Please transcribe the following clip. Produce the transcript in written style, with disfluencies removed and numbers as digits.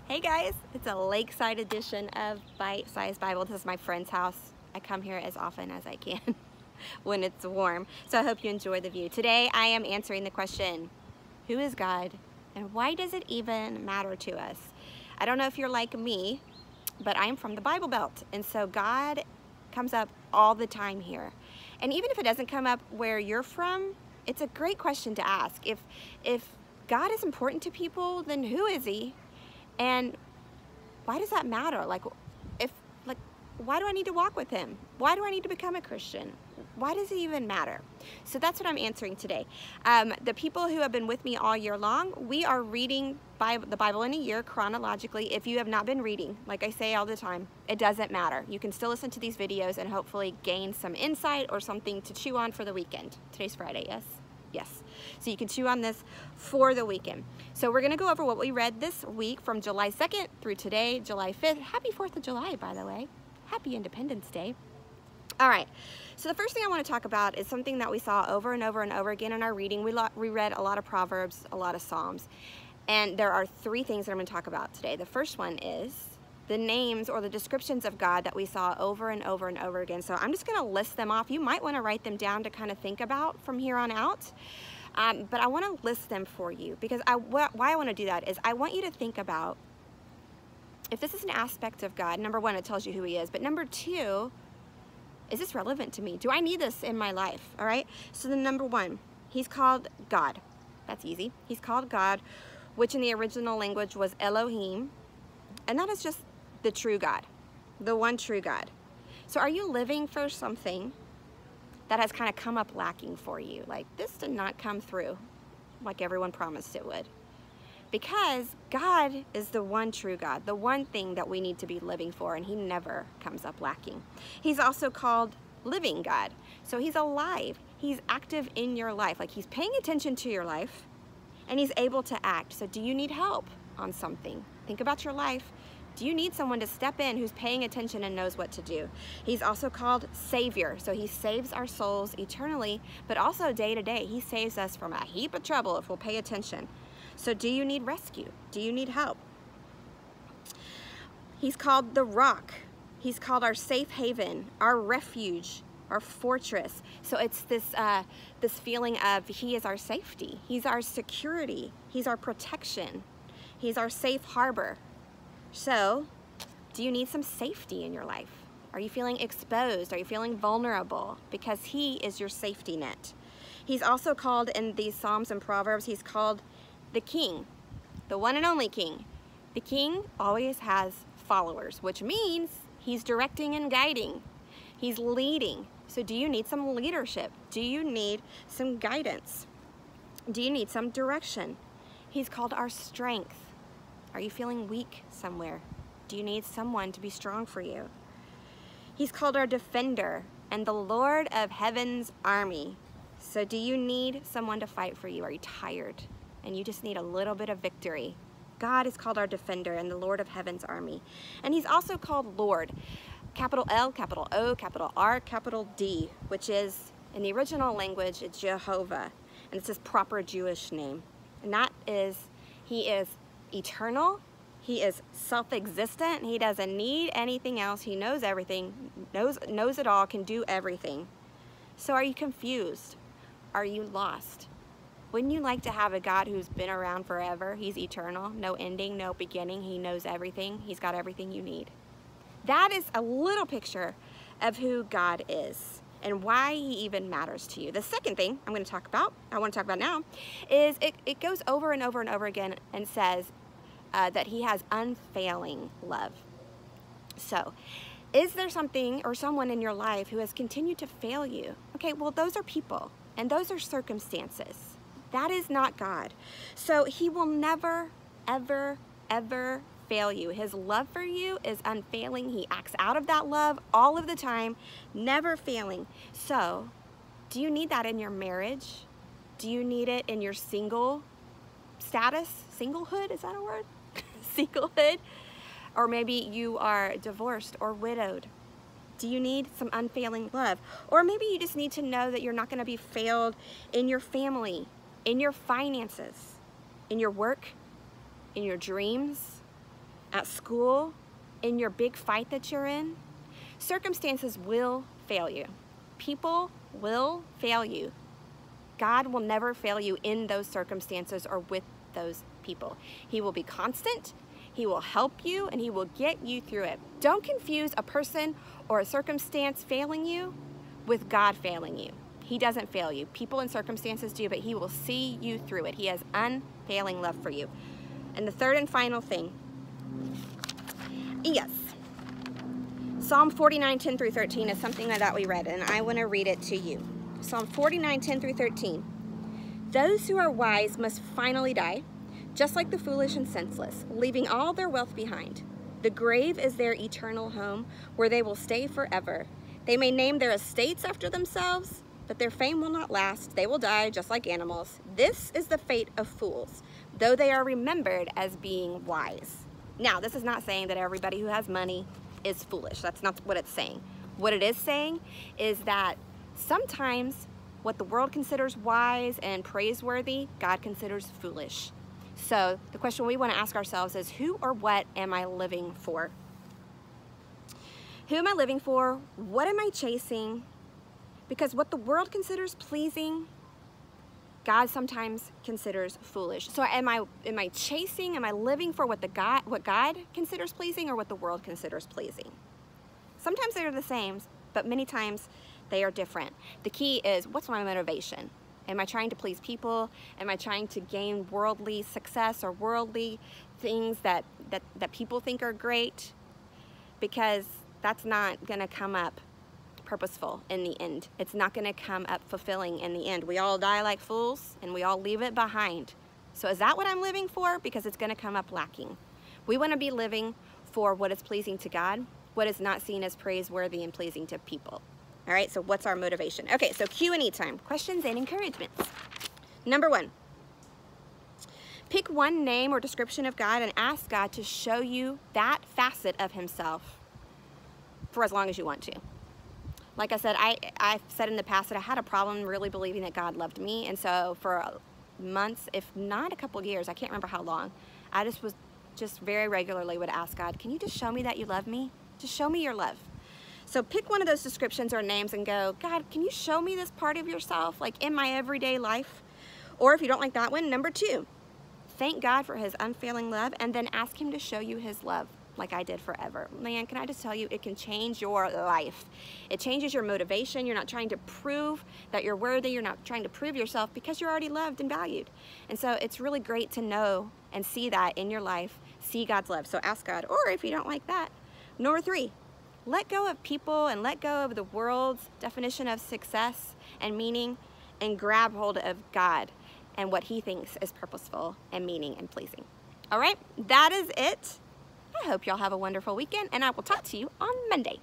Hey guys, it's a lakeside edition of Bite Size Bible. This is my friend's house. I come here as often as I can when it's warm. So I hope you enjoy the view. Today I am answering the question, who is God and why does it even matter to us? I don't know if you're like me, but I am from the Bible Belt, and so God comes up all the time here. And even if it doesn't come up where you're from, it's a great question to ask. If God is important to people, then who is he? And why does that matter? Why do I need to walk with him? Why do I need to become a Christian? Why does it even matter? So that's what I'm answering today. The people who have been with me all year long, we are reading the Bible in a year chronologically. If you have not been reading, like I say all the time, it doesn't matter. You can still listen to these videos and hopefully gain some insight or something to chew on for the weekend. Today's Friday, yes? Yes. So you can chew on this for the weekend. So we're going to go over what we read this week from July 2nd through today, July 5th. Happy 4th of July, by the way. Happy Independence Day. All right. So the first thing I want to talk about is something that we saw over and over and over again in our reading. We read a lot of Proverbs, a lot of Psalms. And there are three things that I'm going to talk about today. The first one is the names or the descriptions of God that we saw over and over and over again. So I'm just going to list them off. You might want to write them down to kind of think about from here on out. But I want to list them for you because why I want to do that is I want you to think about if this is an aspect of God. Number one, it tells you who he is. But number two, is this relevant to me? Do I need this in my life? All right. So the number one, he's called God. That's easy. He's called God, which in the original language was Elohim. And that is just the true God, the one true God. So are you living for something that has kind of come up lacking for you? Like, this did not come through like everyone promised it would. Because God is the one true God, the one thing that we need to be living for, and he never comes up lacking. He's also called living God. So he's alive. He's active in your life. Like, he's paying attention to your life, and he's able to act. So do you need help on something? Think about your life. Do you need someone to step in who's paying attention and knows what to do? He's also called Savior. So he saves our souls eternally, but also day to day. He saves us from a heap of trouble if we'll pay attention. So do you need rescue? Do you need help? He's called the Rock. He's called our safe haven, our refuge, our fortress. So it's this feeling of he is our safety. He's our security. He's our protection. He's our safe harbor. So, do you need some safety in your life? Are you feeling exposed? Are you feeling vulnerable? Because he is your safety net. He's also called in these Psalms and Proverbs, he's called the King, the one and only King. The King always has followers, which means he's directing and guiding. He's leading. So do you need some leadership? Do you need some guidance? Do you need some direction? He's called our strength. Are you feeling weak somewhere? Do you need someone to be strong for you? He's called our defender and the Lord of heaven's army. So do you need someone to fight for you? Are you tired and you just need a little bit of victory? God is called our defender and the Lord of heaven's army. And he's also called Lord. Capital L, capital O, capital R, capital D, which is, in the original language, it's Jehovah. And it's his proper Jewish name. And that is, he is eternal, he is self-existent, he doesn't need anything else, he knows everything, knows it all, can do everything. So are you confused? Are you lost? Wouldn't you like to have a God who's been around forever? He's eternal, no ending, no beginning, he knows everything, he's got everything you need. That is a little picture of who God is and why he even matters to you. The second thing I want to talk about now, is it goes over and over and over again and says that he has unfailing love. So, is there something or someone in your life who has continued to fail you? Okay, well, those are people and those are circumstances. That is not God. So he will never, ever, ever fail you. His love for you is unfailing. He acts out of that love all of the time, never failing. So, do you need that in your marriage? Do you need it in your single status? Singlehood, is that a word? Singlehood? Or maybe you are divorced or widowed. Do you need some unfailing love? Or maybe you just need to know that you're not going to be failed in your family, in your finances, in your work, in your dreams. at school, in your big fight that you're in. Circumstances will fail you. People will fail you. God will never fail you in those circumstances or with those people. He will be constant, He will help you, and He will get you through it. Don't confuse a person or a circumstance failing you with God failing you. He doesn't fail you. People and circumstances do, but He will see you through it. He has unfailing love for you. And the third and final thing, yes, Psalm 49, 10 through 13 is something that we read, and I want to read it to you. Psalm 49, 10 through 13. Those who are wise must finally die, just like the foolish and senseless, leaving all their wealth behind. The grave is their eternal home, where they will stay forever. They may name their estates after themselves, but their fame will not last. They will die just like animals. This is the fate of fools, though they are remembered as being wise. Now, this is not saying that everybody who has money is foolish. That's not what it's saying. What it is saying is that sometimes what the world considers wise and praiseworthy, God considers foolish. So the question we want to ask ourselves is, who or what am I living for? Who am I living for? What am I chasing? Because what the world considers pleasing, God sometimes considers foolish. So am I chasing, am I living for what God considers pleasing, or what the world considers pleasing? Sometimes they're the same, but many times they are different. The key is, what's my motivation? Am I trying to please people? Am I trying to gain worldly success or worldly things that people think are great? Because that's not gonna come up purposeful in the end. It's not gonna come up fulfilling in the end. We all die like fools and we all leave it behind. So is that what I'm living for? Because it's gonna come up lacking. We wanna be living for what is pleasing to God, what is not seen as praiseworthy and pleasing to people. All right, so what's our motivation? Okay, so Q&A time, questions and encouragements. Number 1, pick one name or description of God and ask God to show you that facet of Himself for as long as you want to. Like I said, I've said in the past that I had a problem really believing that God loved me, and so for months, if not a couple years, I can't remember how long, I just very regularly would ask God, can you just show me that you love me? Just show me your love. So pick one of those descriptions or names and go, God, can you show me this part of yourself, like in my everyday life? Or if you don't like that one, number 2, thank God for His unfailing love, and then ask Him to show you His love like I did forever. Man, can I just tell you, it can change your life. It changes your motivation. You're not trying to prove that you're worthy. You're not trying to prove yourself, because you're already loved and valued. And so it's really great to know and see that in your life, see God's love. So ask God, or if you don't like that. Number 3, let go of people and let go of the world's definition of success and meaning, and grab hold of God and what He thinks is purposeful and meaning and pleasing. All right, that is it. I hope y'all have a wonderful weekend, and I will talk to you on Monday.